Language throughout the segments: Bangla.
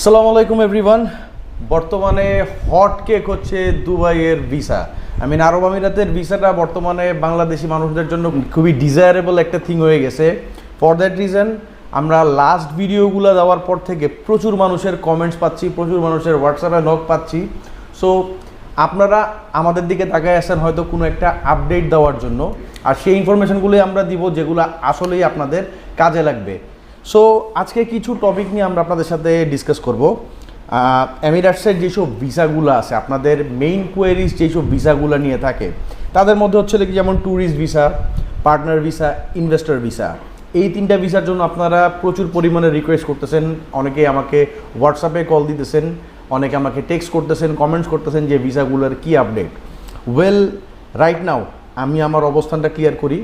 আসসালামু আলাইকুম এভরিওয়ান। বর্তমানে হট কেক হচ্ছে দুবাইয়ের ভিসা। আরব আমিরাতের ভিসাটা বর্তমানে বাংলাদেশি মানুষদের জন্য খুবই ডিজায়ারেবল একটা থিং হয়ে গেছে। ফর দ্যাট রিজন আমরা লাস্ট ভিডিওগুলো দেওয়ার পর থেকে প্রচুর মানুষের কমেন্টস পাচ্ছি, প্রচুর মানুষের হোয়াটসঅ্যাপে নক পাচ্ছি। সো আপনারা আমাদের দিকে তাকায় আসেন হয়তো কোনো একটা আপডেট দেওয়ার জন্য, আর সেই ইনফরমেশনগুলোই আমরা দিব যেগুলো আসলেই আপনাদের কাজে লাগবে। সো আজকে কিছু টপিক নিয়ে আমরা আপনাদের সাথে ডিসকাস করব। এমিরেটসের যেসব ভিসাগুলো আছে, আপনাদের মেইন কোয়েরিজ যেসব ভিসাগুলো নিয়ে থাকে তাদের মধ্যে হচ্ছে কি, যেমন tourist visa, partner visa, investor visa. এই তিনটা ভিসার জন্য আপনারা প্রচুর পরিমাণে রিকোয়েস্ট করতেছেন। অনেকে আমাকে হোয়াটসঅ্যাপে কল দিতেছেন, অনেকে আমাকে টেক্সট করতেছেন, কমেন্টস করতেছেন যে ভিসাগুলোর কী আপডেট। রাইট নাও আমি আমার অবস্থানটা ক্লিয়ার করি।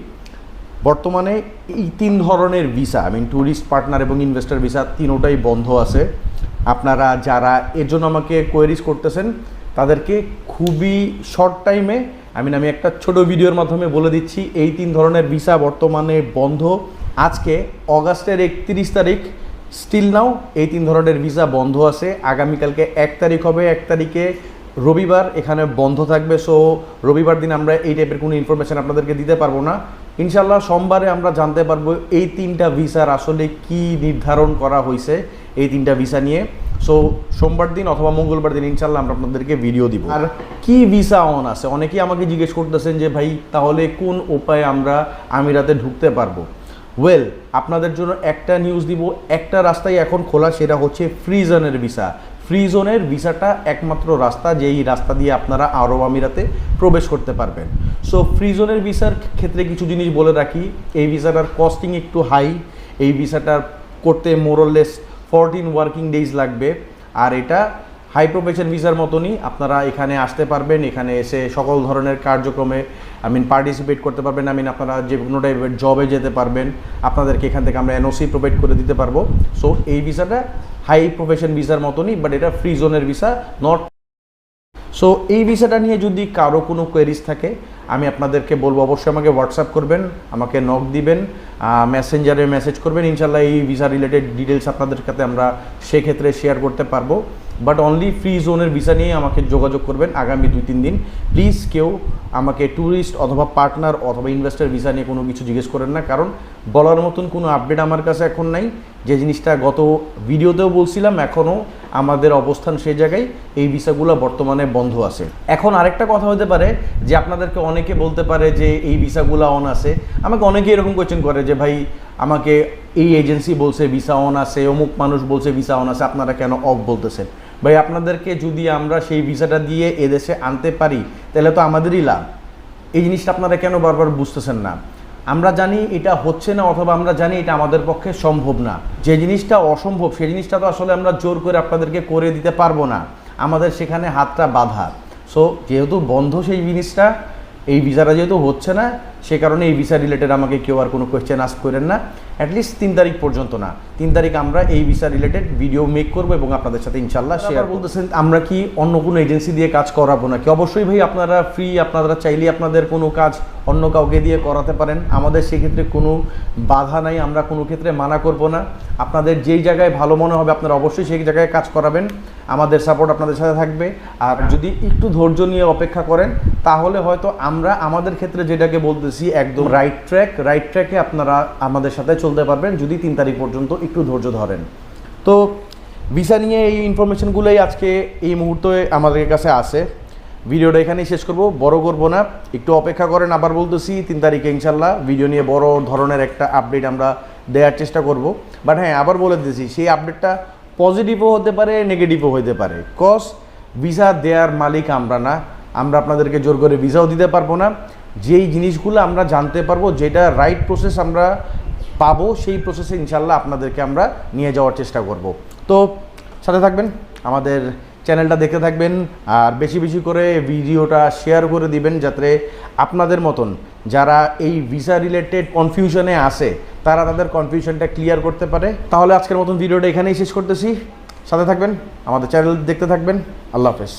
বর্তমানে এই তিন ধরনের ভিসা, ট্যুরিস্ট, পার্টনার এবং ইনভেস্টর ভিসা, তিনোটাই বন্ধ আছে। আপনারা যারা এর জন্য আমাকে কোয়েরিজ করতেছেন তাদেরকে খুবই শর্ট টাইমে আমি একটা ছোট ভিডিওর মাধ্যমে বলে দিচ্ছি, এই তিন ধরনের ভিসা বর্তমানে বন্ধ। আজকে অগাস্টের 31 তারিখ, স্টিল নাও এই তিন ধরনের ভিসা বন্ধ আছে। আগামীকালকে 1 তারিখ হবে, 1 তারিখে রবিবার এখানে বন্ধ থাকবে। সো রবিবার দিন আমরা এই টাইপের কোনো ইনফরমেশান আপনাদেরকে দিতে পারবো না। ইনশাল্লাহ সোমবারে আমরা জানতে পারবো এই তিনটা ভিসার আসলে কি নির্ধারণ করা হয়েছে এই তিনটা ভিসা নিয়ে। সো সোমবার দিন অথবা মঙ্গলবার দিন ইনশাল্লাহ আমরা আপনাদেরকে ভিডিও দিব। আর কি ভিসা অন আছে, অনেকেই আমাকে জিজ্ঞেস করতেছেন যে ভাই তাহলে কোন উপায়ে আমরা আমিরাতে ঢুকতে পারবো। আপনাদের জন্য একটা নিউজ দিব, একটা রাস্তাই এখন খোলা, সেটা হচ্ছে ফ্রি জোনের ভিসা। ফ্রি জোনের ভিসাটা একমাত্র রাস্তা যেই রাস্তা দিয়ে আপনারা আরব আমিরাতে প্রবেশ করতে পারবেন। সো ফ্রি জোনের ভিসার ক্ষেত্রে কিছু জিনিস বলে রাখি। এই ভিসাটার কস্টিং একটু হাই। এই ভিসাটার করতে মোরলেস 14 ওয়ার্কিং ডেজ লাগবে। আর এটা হাই প্রফেশন ভিসার মতনই, আপনারা এখানে আসতে পারবেন, এখানে এসে সকল ধরনের কার্যক্রমে পার্টিসিপেট করতে পারবেন। আপনারা যে কোনো টাইপের জবে যেতে পারবেন, আপনাদেরকে এখান থেকে আমরা এনওসি প্রোভাইড করে দিতে পারবো। সো এই ভিসাটা হাই প্রফেশন ভিসার মতনই, বাট এটা ফ্রি জোনের ভিসা নট। সো এই ভিসাটা নিয়ে যদি কারো কোনো কোয়েরিজ থাকে আমি আপনাদেরকে বলবো অবশ্যই আমাকে হোয়াটসঅ্যাপ করবেন, আমাকে নক দিবেন, মেসেঞ্জারে মেসেজ করবেন। ইনশাল্লাহ এই ভিসা রিলেটেড ডিটেলস আপনাদের সাথে আমরা সেক্ষেত্রে শেয়ার করতে পারবো। বাট অনলি ফ্রি জোনের ভিসা নিয়ে আমাকে যোগাযোগ করবেন আগামী 2-3 দিন। প্লিজ কেউ আমাকে ট্যুরিস্ট অথবা পার্টনার অথবা ইনভেস্টর ভিসা নিয়ে কোনো কিছু জিজ্ঞেস করেন না, কারণ বলার মতন কোনো আপডেট আমার কাছে এখন নাই। যে জিনিসটা গত ভিডিওতেও বলছিলাম, এখনও আমাদের অবস্থান সেই জায়গায়, এই ভিসাগুলো বর্তমানে বন্ধ আছে। এখন আরেকটা কথা হতে পারে যে আপনাদেরকে অনেকে বলতে পারে যে এই ভিসাগুলো অন আছে। আমাকে অনেকে এরকম কোয়েশ্চেন করে যে ভাই আমাকে এই এজেন্সি বলছে ভিসা অন আছে, অমুক মানুষ বলছে ভিসা অন আছে, আপনারা কেন অফ বলতেছেন? ভাই আপনাদেরকে যদি আমরা সেই ভিসাটা দিয়ে এদেশে আনতে পারি তাহলে তো আমাদেরই লাভ। এই জিনিসটা আপনারা কেন বারবার বুঝতেছেন না? আমরা জানি এটা হচ্ছে না, অথবা আমরা জানি এটা আমাদের পক্ষে সম্ভব না। যে জিনিসটা অসম্ভব সেই জিনিসটা তো আসলে আমরা জোর করে আপনাদেরকে করে দিতে পারবো না, আমাদের সেখানে হাতটা বাঁধা। সো যেহেতু বন্ধ সেই জিনিসটা, এই ভিসাটা যেহেতু হচ্ছে না, সে কারণে এই ভিসা রিলেটেড আমাকে কেউ আর কোনো কোয়েশ্চেন আস্ক করেন না, অ্যাটলিস্ট 3 তারিখ পর্যন্ত না। 3 তারিখ আমরা এই ভিসা রিলেটেড ভিডিও মেক করবো এবং আপনাদের সাথে ইনশাল্লাহ শেয়ার। বলতেছেন আমরা কি অন্য কোনো এজেন্সি দিয়ে কাজ করাবো নাকি? অবশ্যই ভাই, আপনারা ফ্রি, আপনারা চাইলে আপনাদের কোনো কাজ অন্য কাউকে দিয়ে করাতে পারেন, আমাদের সেক্ষেত্রে কোনো বাধা নাই, আমরা কোনো ক্ষেত্রে মানা করব না। আপনাদের যেই জায়গায় ভালো মনে হবে আপনারা অবশ্যই সেই জায়গায় কাজ করাবেন, আমাদের সাপোর্ট আপনাদের সাথে থাকবে। আর যদি একটু ধৈর্য নিয়ে অপেক্ষা করেন তাহলে হয়তো আমরা আমাদের ক্ষেত্রে যেটাকে বলতেছি একদম রাইট ট্র্যাকে আপনারা আমাদের সাথে চলতে পারবেন যদি 3 তারিখ পর্যন্ত একটু ধৈর্য ধরেন। তো ভিসা নিয়ে এই ইনফরমেশনগুলোই আজকে এই মুহূর্তে আমাদের কাছে আছে। ভিডিওটা এখানেই শেষ করব, বড় করব না, একটু অপেক্ষা করেন। আবার বলতেছি 3 তারিখে ইনশাল্লাহ ভিডিও নিয়ে বড় ধরনের একটা আপডেট আমরা দেওয়ার চেষ্টা করব। বাট হ্যাঁ, আবার বলে দিয়েছি সেই আপডেটটা পজিটিভও হতে পারে, নেগেটিভও হতে পারে। কজ ভিসা দেওয়ার মালিক আমরা না, আমরা আপনাদেরকে জোর করে ভিসাও দিতে পারবো না। যেই জিনিসগুলো আমরা জানতে পারবো, যেটা রাইট প্রসেস আমরা পাবো, সেই প্রসেসে ইনশাল্লাহ আপনাদেরকে আমরা নিয়ে যাওয়ার চেষ্টা করব। তো সাথে থাকবেন, আমাদের চ্যানেলটা দেখতে থাকবেন, আর বেশি বেশি করে ভিডিওটা শেয়ার করে দিবেন যাতে আপনাদের মতন যারা এই ভিসা রিলেটেড কনফিউশনে আছে তারা তাদের কনফিউশনটা ক্লিয়ার করতে পারে। তাহলে আজকের মতন ভিডিওটা এখানেই শেষ করতেছি। সাথে থাকবেন, আমাদের চ্যানেল দেখতে থাকবেন। আল্লাহ হাফেজ।